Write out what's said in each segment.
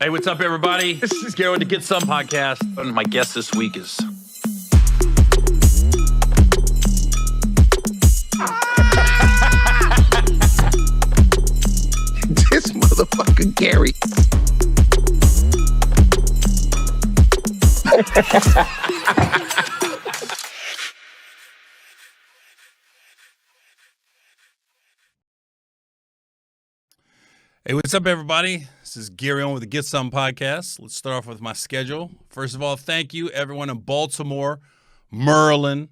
Hey, what's up, everybody? This is Gary with the Get Some podcast. And my guest this week is... This motherfucker Gary. Hey, what's up, everybody? This is Gary Owen with the Get Some podcast. Let's start off with my schedule. First of all, thank you, everyone in Baltimore, Maryland.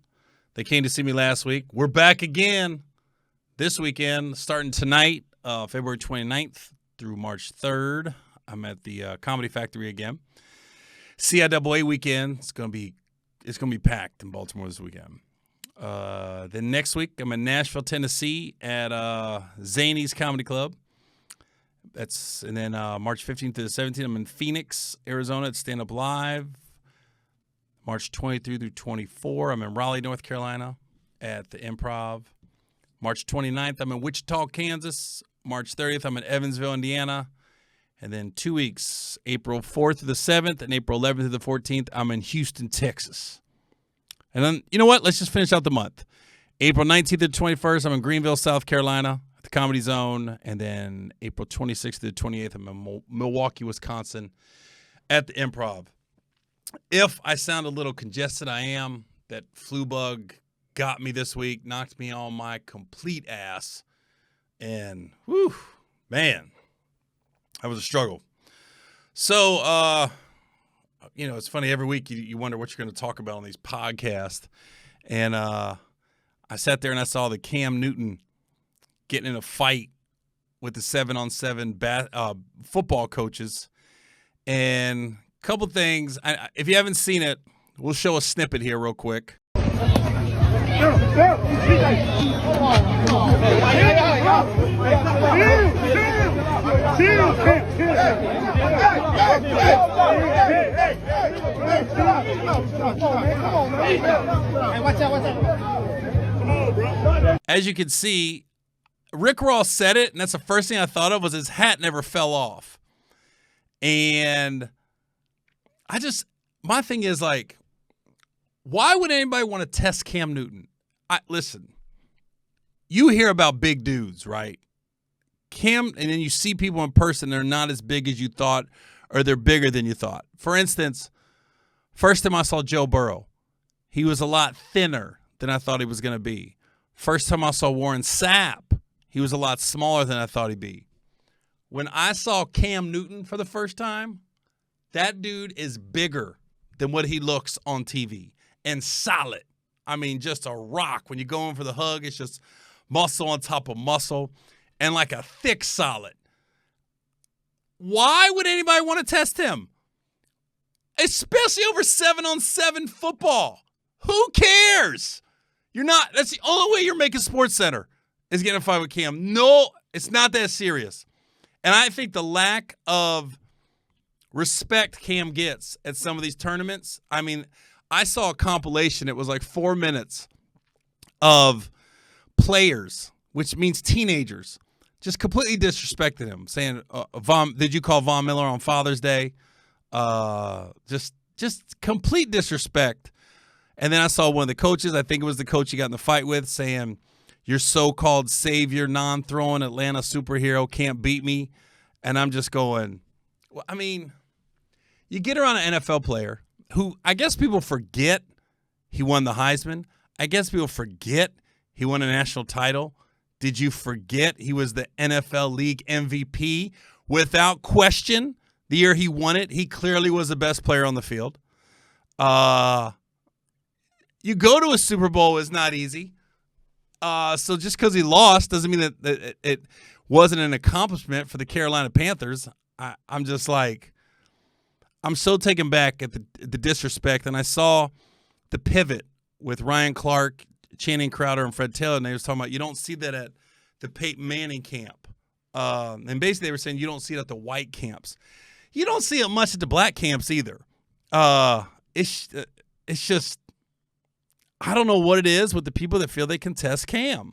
They came to see me last week. We're back again this weekend, starting tonight, February 29th through March 3rd. I'm at the Comedy Factory again. CIAA weekend. It's gonna be packed in Baltimore this weekend. Then next week, I'm in Nashville, Tennessee, at Zany's Comedy Club. And then March 15th to the 17th, I'm in Phoenix, Arizona at Stand Up Live. March 23 through 24, I'm in Raleigh, North Carolina at the Improv. March 29th, I'm in Wichita, Kansas. March 30th, I'm in Evansville, Indiana. And then 2 weeks, April 4th through the 7th and April 11th through the 14th, I'm in Houston, Texas. And then, you know what? Let's just finish out the month. April 19th to the 21st, I'm in Greenville, South Carolina. The Comedy Zone, and then April 26th to the 28th, I'm in Milwaukee, Wisconsin, at the Improv. If I sound a little congested, I am. That flu bug got me this week, knocked me on my complete ass, and whew, man, that was a struggle. So, it's funny, every week you wonder what you're going to talk about on these podcasts, and I sat there and I saw the Cam Newton getting in a fight with the 7-on-7 football coaches. And a couple things. If you haven't seen it, we'll show a snippet here real quick. As you can see, Rick Ross said it, and that's the first thing I thought of was his hat never fell off. And my thing is, like, why would anybody want to test Cam Newton? Listen, you hear about big dudes, right? And then you see people in person, they're not as big as you thought, or they're bigger than you thought. For instance, first time I saw Joe Burrow, he was a lot thinner than I thought he was going to be. First time I saw Warren Sapp, he was a lot smaller than I thought he'd be. When I saw Cam Newton for the first time, that dude is bigger than what he looks on TV and solid. I mean, just a rock. When you go in for the hug, it's just muscle on top of muscle and like a thick solid. Why would anybody want to test him? Especially over 7-on-7 football. Who cares? That's the only way you're making SportsCenter. Is getting a fight with Cam. No, it's not that serious. And I think the lack of respect Cam gets at some of these tournaments, I mean, I saw a compilation. It was like 4 minutes of players, which means teenagers, just completely disrespected him, saying, did you call Von Miller on Father's Day? Just complete disrespect. And then I saw one of the coaches, I think it was the coach he got in the fight with, saying, your so-called savior, non-throwing Atlanta superhero can't beat me. And I'm just going, well, I mean, you get around an NFL player who I guess people forget he won the Heisman. I guess people forget he won a national title. Did you forget he was the NFL League MVP? Without question, the year he won it, he clearly was the best player on the field. You go to a Super Bowl is not easy. So just because he lost doesn't mean that it wasn't an accomplishment for the Carolina Panthers. I'm just like, I'm so taken back at the disrespect. And I saw the pivot with Ryan Clark, Channing Crowder, and Fred Taylor, and they was talking about you don't see that at the Peyton Manning camp. And basically they were saying you don't see it at the white camps. You don't see it much at the black camps either. It's just, I don't know what it is with the people that feel they can test Cam.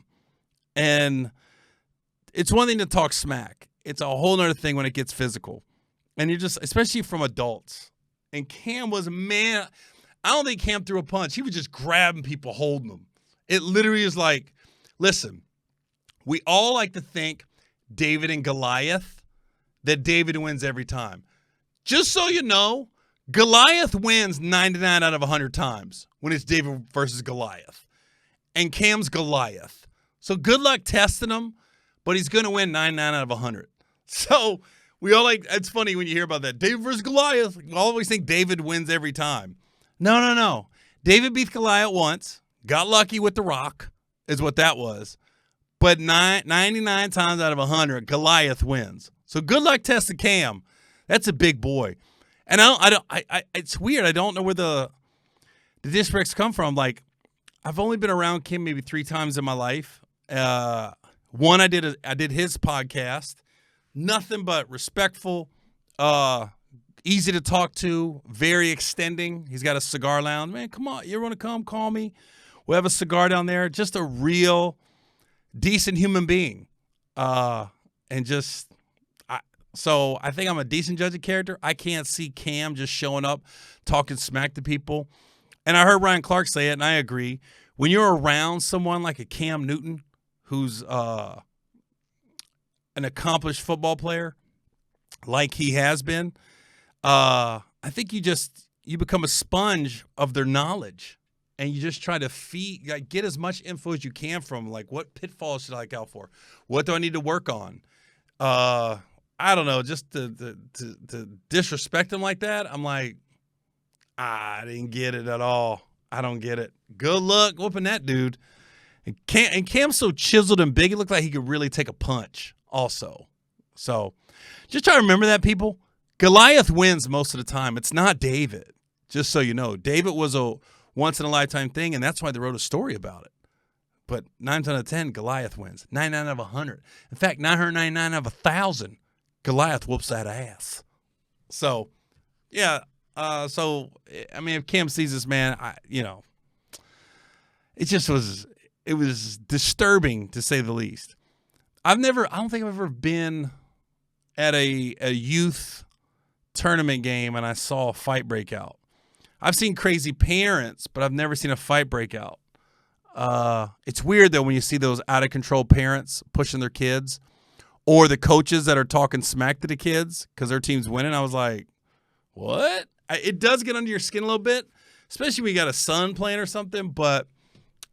And it's one thing to talk smack. It's a whole other thing when it gets physical. And you're just, especially from adults. And Cam was, man, I don't think Cam threw a punch. He was just grabbing people, holding them. It literally is like, listen, we all like to think David and Goliath, that David wins every time. Just so you know, Goliath wins 99 out of 100 times when it's David versus Goliath. And Cam's Goliath. So good luck testing him, but he's going to win 99 out of 100. So we all like, it's funny when you hear about that. David versus Goliath. We always think David wins every time. No. David beat Goliath once, got lucky with the rock, is what that was. But 99 times out of 100, Goliath wins. So good luck testing Cam. That's a big boy. And it's weird. I don't know where the disrespects come from. Like, I've only been around Cam maybe 3 times in my life. One, I did his podcast. Nothing but respectful, easy to talk to, very extending. He's got a cigar lounge. Man, come on. You want to come? Call me. We'll have a cigar down there. Just a real decent human being. So I think I'm a decent judge of character. I can't see Cam just showing up, talking smack to people. And I heard Ryan Clark say it, and I agree. When you're around someone like a Cam Newton, who's an accomplished football player, like he has been, I think you become a sponge of their knowledge, and you just try to get as much info as you can from them. Like, what pitfalls should I look out for? What do I need to work on? I don't know, just to disrespect him like that, I'm like, I didn't get it at all. I don't get it. Good luck whooping that dude. And Cam's so chiseled and big, it looked like he could really take a punch also. So just try to remember that, people. Goliath wins most of the time. It's not David, just so you know. David was a once-in-a-lifetime thing, and that's why they wrote a story about it. But 9 out of 10, Goliath wins. 99 out of 100. In fact, 999 out of 1,000. Goliath whoops that ass. So, yeah. If Cam sees this, man, it was disturbing to say the least. I don't think I've ever been at a youth tournament game and I saw a fight break out. I've seen crazy parents, but I've never seen a fight break out. It's weird, though, when you see those out-of-control parents pushing their kids, or the coaches that are talking smack to the kids because their team's winning. I was like, what? It does get under your skin a little bit, especially when you got a son playing or something. But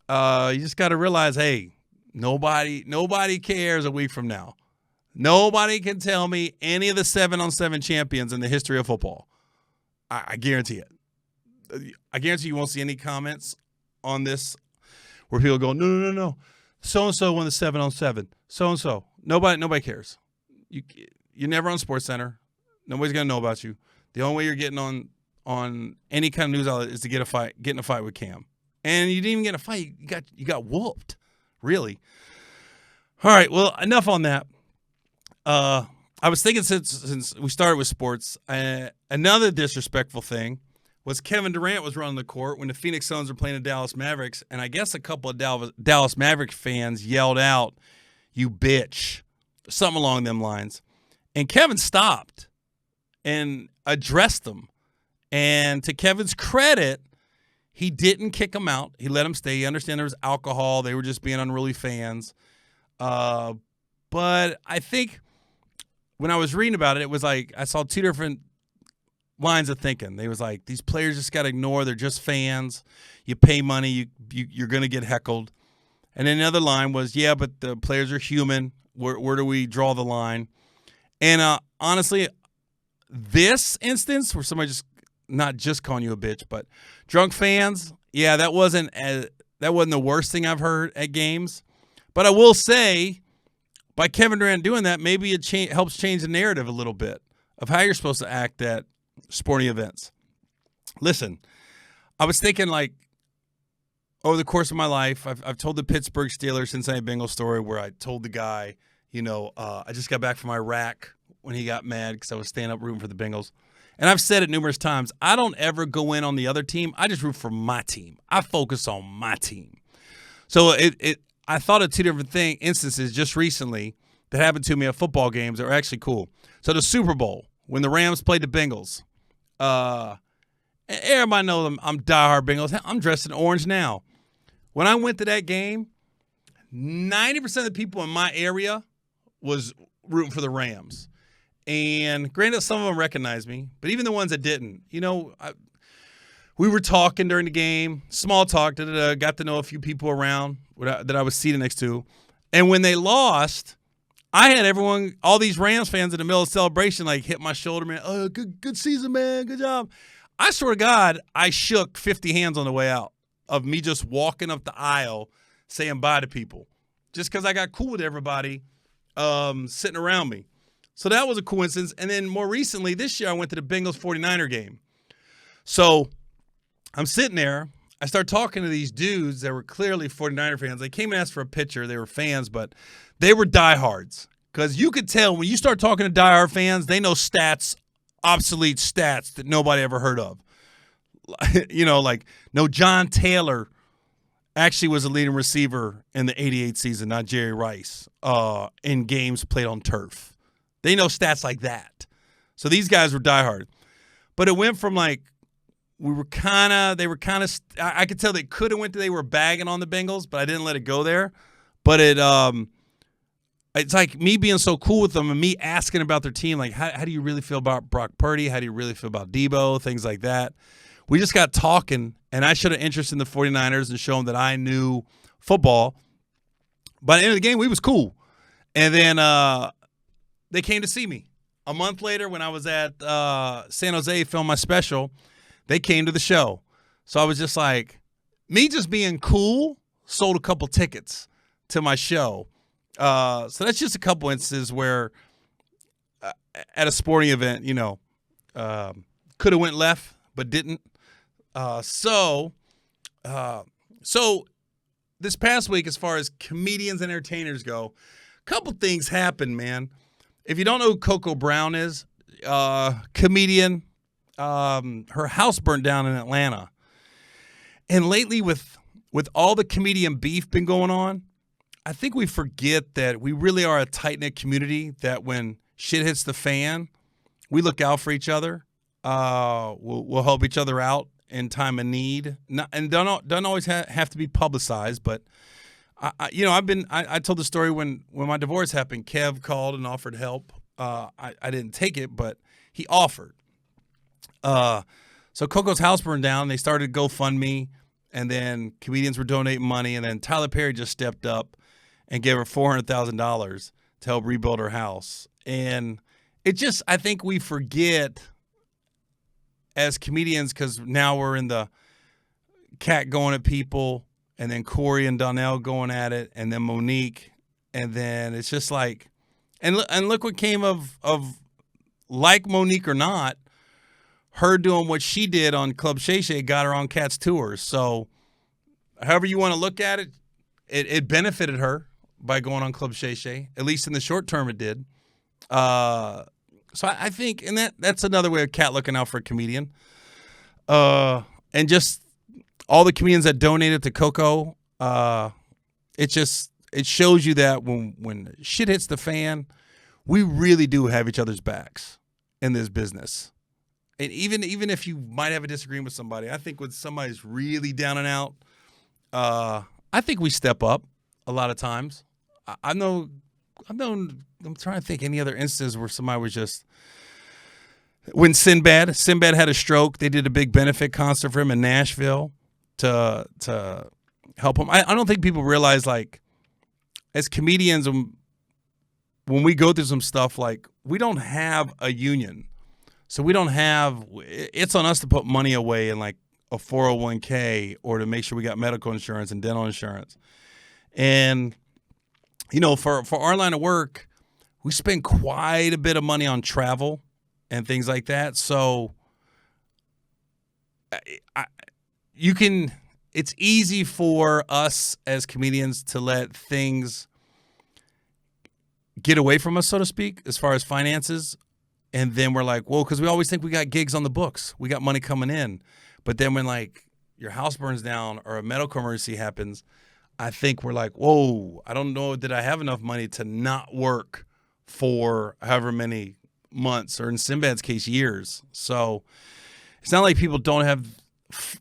you just got to realize, hey, nobody cares a week from now. Nobody can tell me any of the 7-on-7 champions in the history of football. I guarantee it. I guarantee you won't see any comments on this where people go, no. So-and-so won the 7-on-7. So-and-so. Nobody cares. You're never on SportsCenter. Nobody's gonna know about you. The only way you're getting on any kind of news outlet is to get in a fight with Cam. And you didn't even get in a fight. You got whooped. Really. All right. Well, enough on that. I was thinking since we started with sports, another disrespectful thing was Kevin Durant was running the court when the Phoenix Suns were playing the Dallas Mavericks, and I guess a couple of Dallas Maverick fans yelled out, "You bitch," something along them lines. And Kevin stopped and addressed them. And to Kevin's credit, he didn't kick them out. He let them stay. He understood there was alcohol. They were just being unruly fans. But I think when I was reading about it, it was like I saw 2 different lines of thinking. They was like, these players just got to ignore. They're just fans. You pay money. You're going to get heckled. And then another line was, yeah, but the players are human. Where do we draw the line? And honestly, this instance where somebody just not just calling you a bitch, but drunk fans, yeah, that wasn't the worst thing I've heard at games. But I will say, by Kevin Durant doing that, maybe it helps change the narrative a little bit of how you're supposed to act at sporting events. Listen, I was thinking, like, over the course of my life, I've told the Pittsburgh Steelers Cincinnati Bengals story where I told the guy, I just got back from Iraq when he got mad because I was standing up rooting for the Bengals. And I've said it numerous times. I don't ever go in on the other team. I just root for my team. I focus on my team. So I thought of 2 different instances just recently that happened to me at football games that were actually cool. So the Super Bowl, when the Rams played the Bengals. Everybody knows I'm diehard Bengals. I'm dressed in orange now. When I went to that game, 90% of the people in my area was rooting for the Rams. And granted, some of them recognized me, but even the ones that didn't, we were talking during the game, small talk, got to know a few people around that I was seated next to. And when they lost, I had everyone, all these Rams fans in the middle of celebration, like hit my shoulder, man. Oh, good season, man. Good job. I swear to God, I shook 50 hands on the way out of me just walking up the aisle saying bye to people just because I got cool with everybody sitting around me. So that was a coincidence. And then more recently, this year, I went to the Bengals 49er game. So I'm sitting there. I start talking to these dudes that were clearly 49er fans. They came and asked for a picture. They were fans, but they were diehards. Because you could tell when you start talking to diehard fans, they know stats, obsolete stats that nobody ever heard of. No, John Taylor actually was a leading receiver in the 88 season, not Jerry Rice, in games played on turf. They know stats like that. So these guys were diehard. But it went from I could tell they were bagging on the Bengals, but I didn't let it go there. But it's like me being so cool with them and me asking about their team, like, how do you really feel about Brock Purdy? How do you really feel about Debo? Things like that. We just got talking, and I showed an interest in the 49ers and shown that I knew football. By the end of the game, we was cool. And then they came to see me. A month later, when I was at San Jose filming my special, they came to the show. So I was just like, me just being cool sold a couple tickets to my show. So that's just a couple instances where at a sporting event, could have went left but didn't. So this past week, as far as comedians and entertainers go, a couple things happened, man. If you don't know who Coco Brown is, comedian, her house burned down in Atlanta. And lately with all the comedian beef been going on, I think we forget that we really are a tight-knit community, that when shit hits the fan, we look out for each other. We'll help each other out in time of need. And don't always have to be publicized, but I told the story when my divorce happened. Kev called and offered help. I didn't take it, but he offered. So Coco's house burned down. They started GoFundMe, and then comedians were donating money, and then Tyler Perry just stepped up and gave her $400,000 to help rebuild her house. And I think we forget as comedians, because now we're in the cat going at people, and then Corey and Donnell going at it, and then Monique, and then it's just like, and look what came of like Monique or not, her doing what she did on Club Shay Shay got her on Cat's tours. So however you want to look at it, it benefited her by going on Club Shay Shay. At least in the short term it did. So I think, and that's another way of Cat looking out for a comedian. And just all the comedians that donated to Coco, it shows you that when shit hits the fan, we really do have each other's backs in this business. And even if you might have a disagreement with somebody, I think when somebody's really down and out, I think we step up a lot of times. I'm trying to think any other instances where somebody was just, when Sinbad had a stroke, they did a big benefit concert for him in Nashville to help him. I don't think people realize, like, as comedians, when we go through some stuff, like, we don't have a union. So it's on us to put money away in like a 401k or to make sure we got medical insurance and dental insurance. And, for our line of work, we spend quite a bit of money on travel and things like that. So it's easy for us as comedians to let things get away from us, so to speak, as far as finances. And then we're like, whoa, because we always think we got gigs on the books. We got money coming in. But then when, like, your house burns down or a medical emergency happens, I think we're like, whoa, I don't know, did I have enough money to not work for however many months, or in Sinbad's case, years. So it's not like people don't have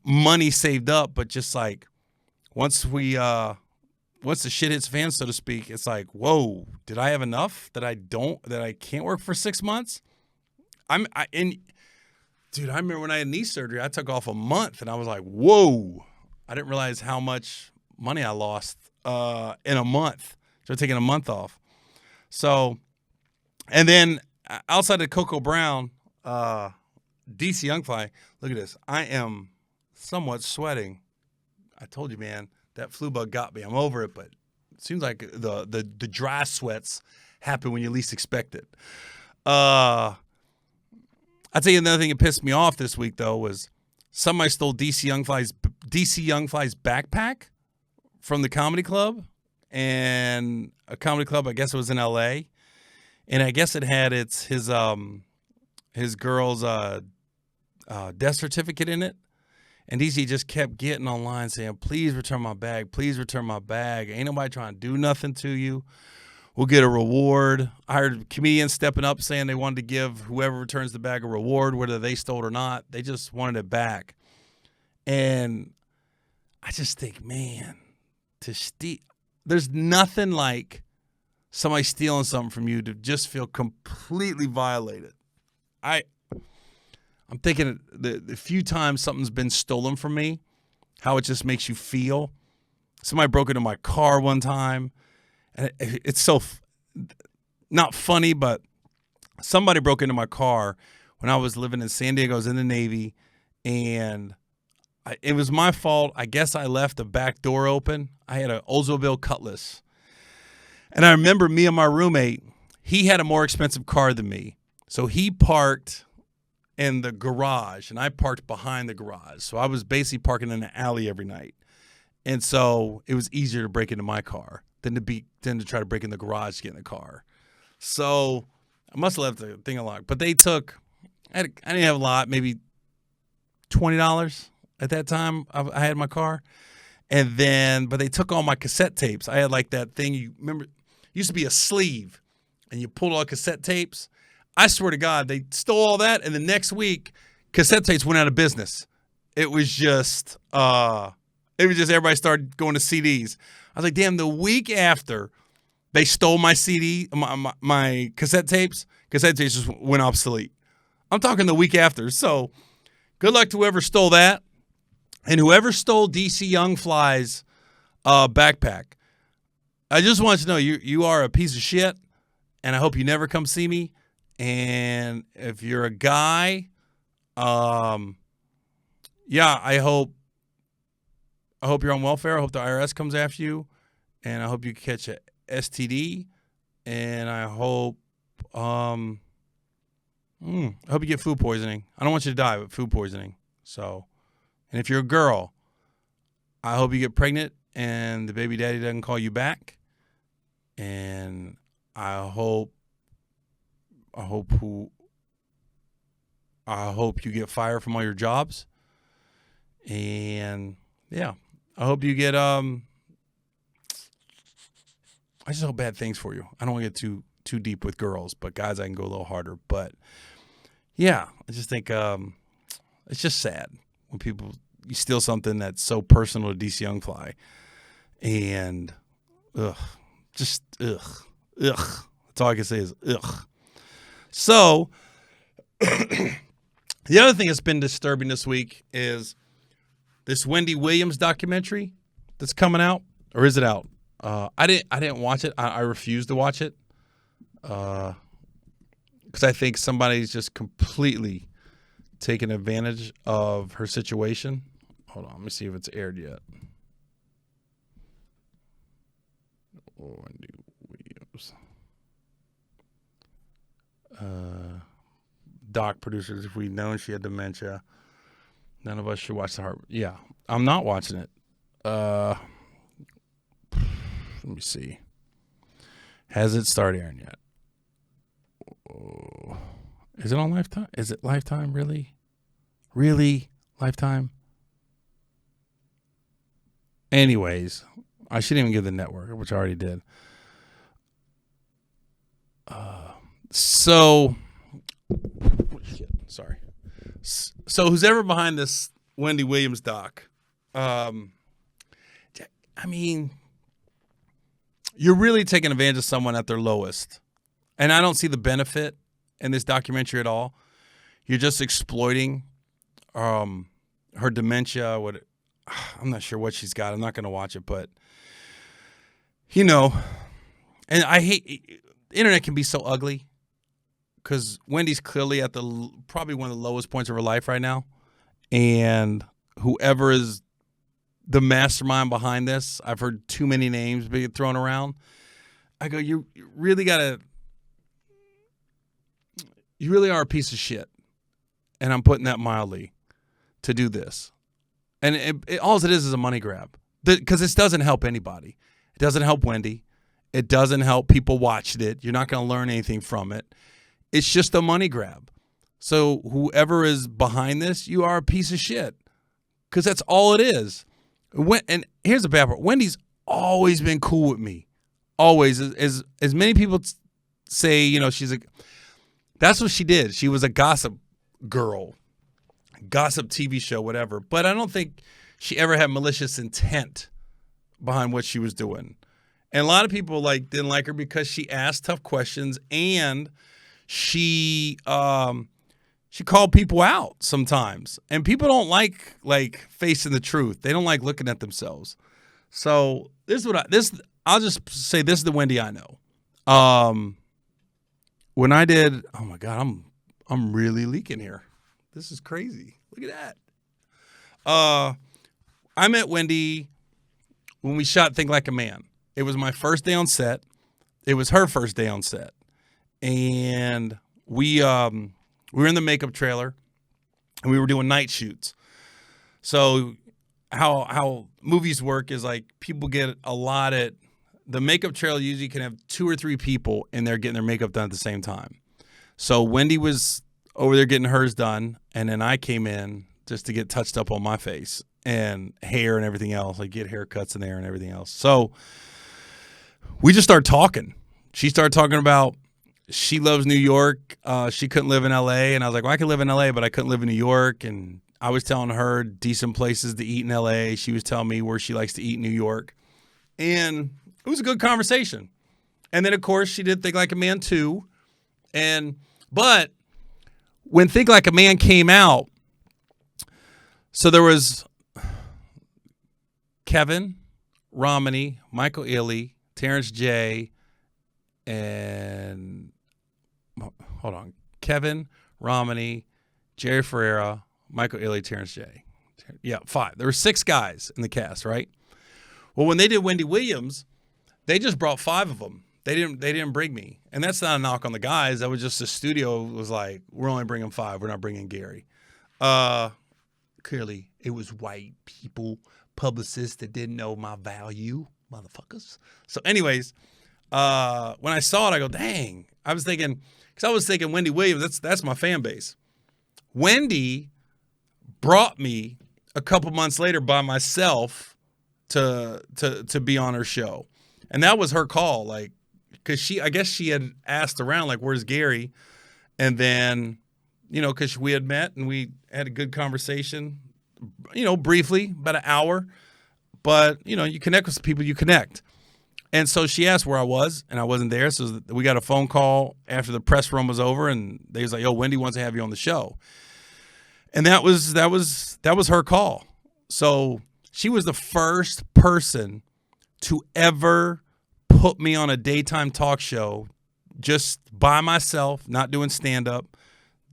money saved up, but just like once the shit hits fan, so to speak, it's like, whoa, did I have enough that I can't work for 6 months? Dude, I remember when I had knee surgery, I took off a month, and I was like, whoa. I didn't realize how much money I lost in a month. So taking a month off. So, and then outside of Coco Brown, DC Youngfly, look at this. I am somewhat sweating. I told you, man, that flu bug got me. I'm over it, but it seems like the dry sweats happen when you least expect it. I'll tell you another thing that pissed me off this week, though, was somebody stole DC Youngfly's backpack from the comedy club, and a comedy club, I guess it was in L.A., and I guess it had his girl's death certificate in it, and DC just kept getting online saying, please return my bag, please return my bag. Ain't nobody trying to do nothing to you. We'll get a reward. I heard comedians stepping up saying they wanted to give whoever returns the bag a reward, whether they stole it or not. They just wanted it back. And I just think, man, there's nothing like somebody stealing something from you to just feel completely violated. I'm thinking the few times something's been stolen from me, how it just makes you feel. Somebody broke into my car one time. And it's so not funny, but somebody broke into my car when I was living in San Diego. I was in the Navy, and it was my fault. I guess I left the back door open. I had an Oldsmobile Cutlass. And I remember me and my roommate, he had a more expensive car than me. So he parked in the garage, and I parked behind the garage. So I was basically parking in the alley every night. And so it was easier to break into my car than to try to break in the garage to get in the car. So I must have left the thing unlocked. But they took, I didn't have a lot, maybe $20 at that time I had my car. And then, but they took all my cassette tapes. I had like that thing, you remember, it used to be a sleeve, and you pulled all the cassette tapes. I swear to God, they stole all that, and the next week, cassette tapes went out of business. It was just everybody started going to CDs. I was like, damn, the week after they stole my my cassette tapes just went obsolete. I'm talking the week after. So good luck to whoever stole that. And whoever stole DC Youngfly's backpack. I just want you to know you are a piece of shit, and I hope you never come see me. And if you're a guy, I hope you're on welfare. I hope the IRS comes after you, and I hope you catch a STD, and I hope you get food poisoning. I don't want you to die, but food poisoning. So, and if you're a girl, I hope you get pregnant and the baby daddy doesn't call you back, and I hope you get fired from all your jobs, and yeah. I hope you get I just hope bad things for you. I don't want to get too deep with girls, but guys I can go a little harder. But yeah, I just think it's just sad when you steal something that's so personal to DC Youngfly. And that's all I can say is ugh. So the other thing that's been disturbing this week is this Wendy Williams documentary that's coming out, or is it out? I didn't watch it. I refused to watch it because I think somebody's just completely taken advantage of her situation. Hold on, let me see if it's aired yet. Wendy Williams. Doc producers, if we'd known she had dementia, none of us should watch the heart. Yeah, I'm not watching it. Let me see. Has it started airing yet? Oh. Is it on Lifetime? Is it Lifetime, really? Really? Lifetime? Anyways, I shouldn't even give the network, which I already did. So Shit, sorry. So who's ever behind this Wendy Williams doc? I mean, you're really taking advantage of someone at their lowest. And I don't see the benefit in this documentary at all. You're just exploiting her dementia. I'm not sure what she's got. I'm not going to watch it, but, and I hate the internet can be so ugly because Wendy's clearly at probably one of the lowest points of her life right now. And whoever is the mastermind behind this, I've heard too many names being thrown around. I go, you really are a piece of shit. And I'm putting that mildly to do this. And all it is a money grab because this doesn't help anybody. It doesn't help Wendy. It doesn't help people watching it. You're not going to learn anything from it. It's just a money grab. So whoever is behind this, you are a piece of shit because that's all it is. And here's the bad part. Wendy's always been cool with me. Always. As many people say, that's what she did. She was a gossip girl, gossip TV show, whatever. But I don't think she ever had malicious intent behind what she was doing. And a lot of people didn't like her because she asked tough questions and she called people out sometimes. And people don't like facing the truth. They don't like looking at themselves. So I'll just say this is the Wendy I know. When I did, oh my God, I'm really leaking here. This is crazy. Look at that. I met Wendy when we shot Think Like a Man. It was my first day on set. It was her first day on set. And we were in the makeup trailer and we were doing night shoots. So how movies work is people get allotted. The makeup trailer usually can have 2 or 3 people in there getting their makeup done at the same time. So Wendy was over there getting hers done, and then I came in just to get touched up on my face and hair and everything else. Get haircuts in there and everything else. So we just started talking. She started talking about she loves New York. She couldn't live in L.A., and I was like, well, I can live in L.A., but I couldn't live in New York. And I was telling her decent places to eat in L.A. She was telling me where she likes to eat in New York. And it was a good conversation. And then, of course, she did Think Like a Man, too. But when Think Like a Man came out, so there was Kevin, Romney, Michael Ealy, Terrence J, and hold on, Kevin, Romney, Jerry Ferrera, Michael Ealy, Terrence J. Yeah, 5. There were 6 guys in the cast, right? Well, when they did Wendy Williams, they just brought 5 of them. They didn't bring me. And that's not a knock on the guys. That was just the studio was like, we're only bringing 5. We're not bringing Gary. Clearly, it was white people, publicists that didn't know my value, motherfuckers. So anyways, when I saw it, I go, dang. I was thinking Wendy Williams, that's my fan base. Wendy brought me a couple months later by myself to be on her show. And that was her call, because I guess she had asked around, where's Gary? And then, because we had met and we had a good conversation, briefly, about an hour. But, you connect with people, you connect. And so she asked where I was, and I wasn't there. So we got a phone call after the press run was over, and they was like, yo, Wendy wants to have you on the show. And that was her call. So she was the first person to ever put me on a daytime talk show just by myself, not doing stand-up,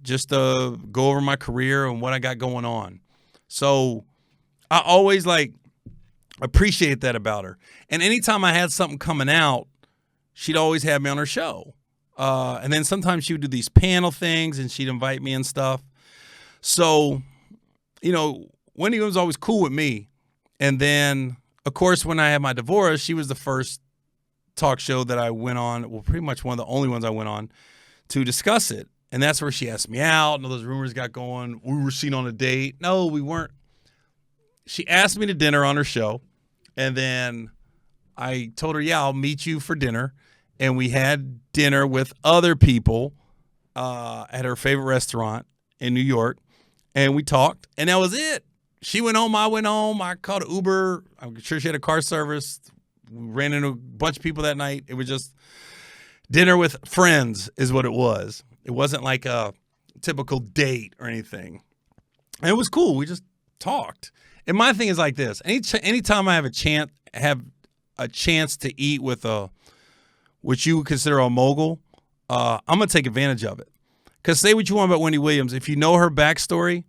just to go over my career and what I got going on. So I always appreciate that about her. And anytime I had something coming out, she'd always have me on her show. And then sometimes she would do these panel things and she'd invite me and stuff. So, Wendy was always cool with me. And then, of course, when I had my divorce, she was the first talk show that I went on, well, pretty much one of the only ones I went on to discuss it. And that's where she asked me out, and all those rumors got going. We were seen on a date. No, we weren't. She asked me to dinner on her show, and then I told her, yeah, I'll meet you for dinner. And we had dinner with other people at her favorite restaurant in New York, and we talked, and that was it. She went home, I went home. I called an Uber. I'm sure she had a car service. We ran into a bunch of people that night. It was just dinner with friends is what it was. It wasn't like a typical date or anything. And it was cool. We just talked. And my thing is like this. Anytime I have a chance to eat with what you would consider a mogul, I'm going to take advantage of it. Because say what you want about Wendy Williams. If you know her backstory,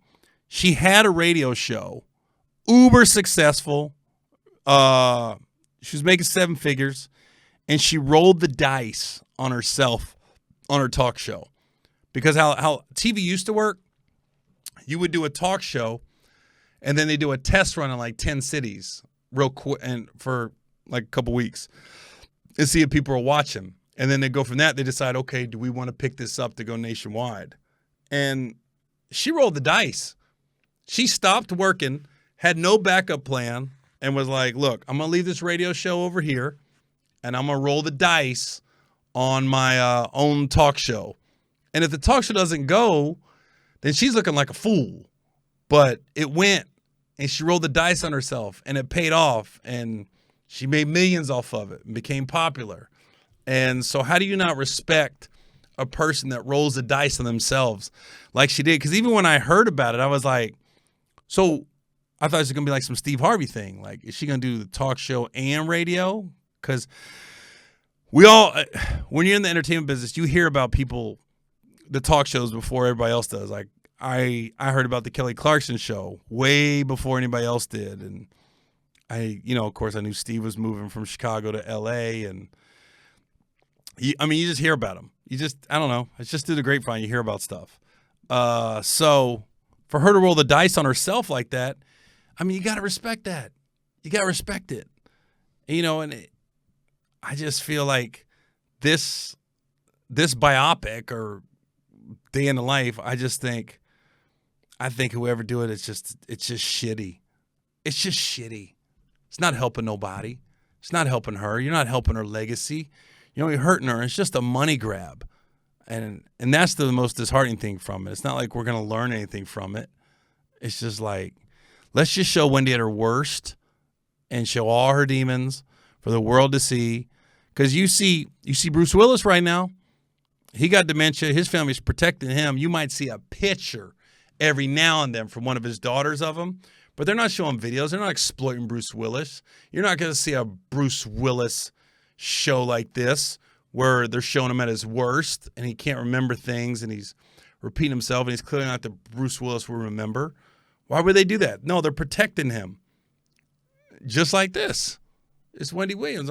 she had a radio show, uber successful. She was making 7 figures, and she rolled the dice on herself on her talk show. Because how TV used to work, you would do a talk show, and then they do a test run in like 10 cities real quick and for like a couple weeks and see if people are watching. And then they go from that, they decide, okay, do we want to pick this up to go nationwide? And she rolled the dice. She stopped working, had no backup plan, and was like, look, I'm going to leave this radio show over here, and I'm going to roll the dice on my own talk show. And if the talk show doesn't go, then she's looking like a fool. But it went, and she rolled the dice on herself, and it paid off, and she made millions off of it and became popular. And so how do you not respect a person that rolls the dice on themselves like she did? Because even when I heard about it, I was like, so I thought it was going to be like some Steve Harvey thing. Like, is she going to do the talk show and radio? Because we all, when you're in the entertainment business, you hear about people, the talk shows before everybody else does. Like, I heard about the Kelly Clarkson show way before anybody else did. And of course, I knew Steve was moving from Chicago to L.A. And you just hear about him. I don't know. It's just through the grapevine, you hear about stuff. So for her to roll the dice on herself like that, you got to respect that. You got to respect it. I just feel like this biopic or day in the life, I think whoever do it, it's just shitty. It's just shitty. It's not helping nobody. It's not helping her. You're not helping her legacy. You're only hurting her. It's just a money grab. And that's the most disheartening thing from it. It's not like we're going to learn anything from it. It's just like, let's just show Wendy at her worst and show all her demons for the world to see. Because you see Bruce Willis right now. He got dementia. His family's protecting him. You might see a picture every now and then from one of his daughters of him. But they're not showing videos. They're not exploiting Bruce Willis. You're not going to see a Bruce Willis show like this where they're showing him at his worst and he can't remember things and he's repeating himself and he's clearly not the Bruce Willis we remember. Why would they do that? No, they're protecting him. Just like this. It's Wendy Williams.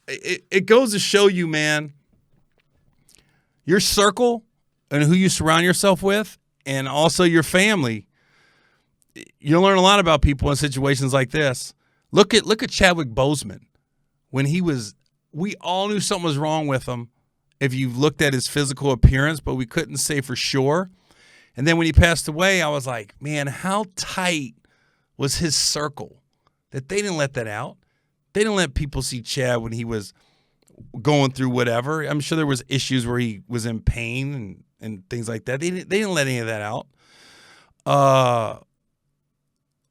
It goes to show you, man, your circle and who you surround yourself with and also your family. You'll learn a lot about people in situations like this. Look at Chadwick Boseman. When we all knew something was wrong with him if you looked at his physical appearance, but we couldn't say for sure. And then when he passed away, I was like, man, how tight was his circle that they didn't let that out? They didn't let people see Chad when he was going through whatever. I'm sure there was issues where he was in pain and things like that. They didn't let any of that out.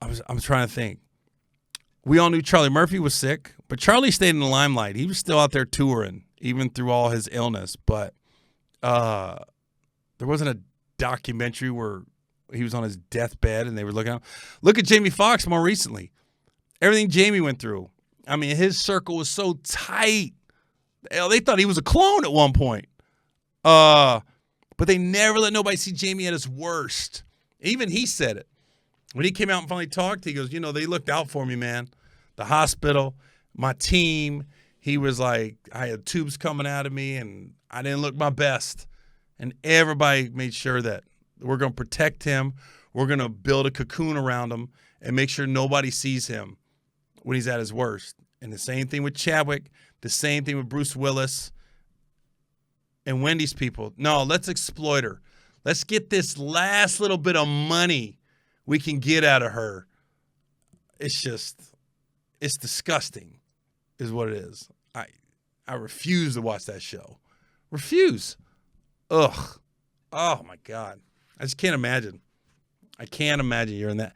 I'm trying to think. We all knew Charlie Murphy was sick, but Charlie stayed in the limelight. He was still out there touring, even through all his illness. But there wasn't a documentary where he was on his deathbed and they were looking at him. Look at Jamie Foxx more recently. Everything Jamie went through. His circle was so tight. They thought he was a clone at one point. But they never let nobody see Jamie at his worst. Even he said it. When he came out and finally talked, he goes, they looked out for me, man. The hospital, my team. He was like, I had tubes coming out of me, and I didn't look my best. And everybody made sure that we're going to protect him. We're going to build a cocoon around him and make sure nobody sees him when he's at his worst. And the same thing with Chadwick, the same thing with Bruce Willis and Wendy's people. No, let's exploit her. Let's get this last little bit of money we can get out of her. It's disgusting is what it is. I refuse to watch that show. Refuse. Ugh. Oh, my God. I just can't imagine. I can't imagine you're in that.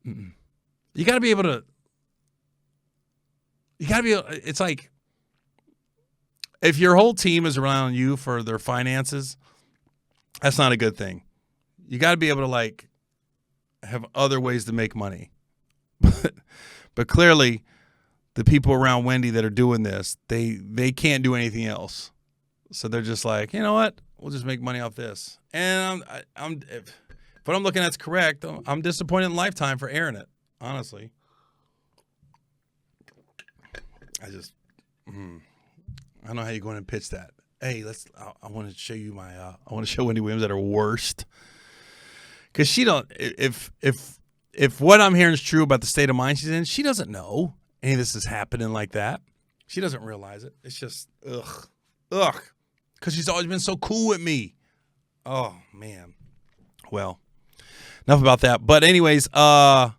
You got to be able to. It's like if your whole team is relying on you for their finances, that's not a good thing. You got to be able to like have other ways to make money. But clearly the people around Wendy that are doing this, they can't do anything else. So they're just like, you know what? We'll just make money off this. And if what I'm looking at's correct, I'm disappointed in Lifetime for airing it, honestly. I don't know how you go in and pitch that. Hey, I want to show you I want to show Wendy Williams at her worst. Because she don't, if what I'm hearing is true about the state of mind she's in, she doesn't know any of this is happening like that. She doesn't realize it. It's just, ugh. Because she's always been so cool with me. Oh, man. Well, enough about that. But anyways, so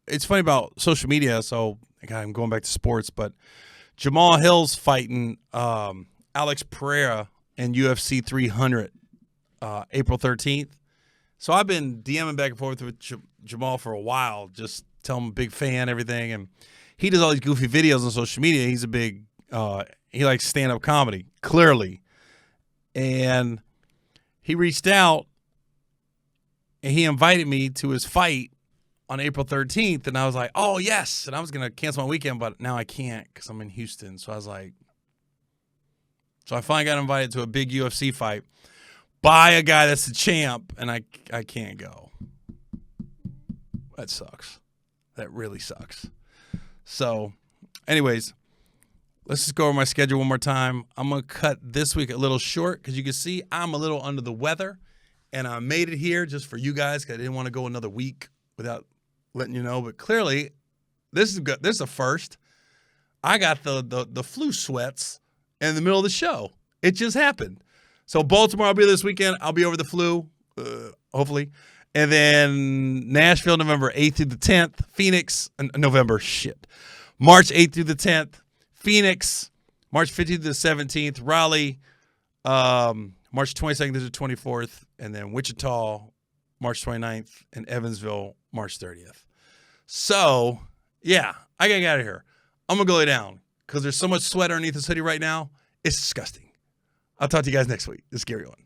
it's funny about social media. So again, I'm going back to sports, but Jamal Hill's fighting Alex Pereira in UFC 300 April 13th. So I've been DMing back and forth with Jamal for a while, just tell him I'm a big fan, everything. And he does all these goofy videos on social media. He's a big, he likes stand-up comedy, clearly. And he reached out and he invited me to his fight on April 13th. And I was like, oh, yes. And I was going to cancel my weekend, but now I can't because I'm in Houston. So I was like, so I finally got invited to a big UFC fight by a guy that's the champ, and I can't go. That sucks. That really sucks. So, anyways, let's just go over my schedule one more time. I'm going to cut this week a little short because you can see I'm a little under the weather, and I made it here just for you guys because I didn't want to go another week without letting you know. But clearly, this is good. This is a first. I got the flu sweats in the middle of the show. It just happened. So Baltimore, I'll be there this weekend. I'll be over the flu, hopefully. And then Nashville, November 8th through the 10th. Phoenix, March 8th through the 10th. Phoenix, March 15th to the 17th. Raleigh, March 22nd to the 24th. And then Wichita, March 29th. And Evansville, March 30th. So, yeah, I got to get out of here. I'm going to go lay down because there's so much sweat underneath this hoodie right now. It's disgusting. I'll talk to you guys next week. This is Gary Owen.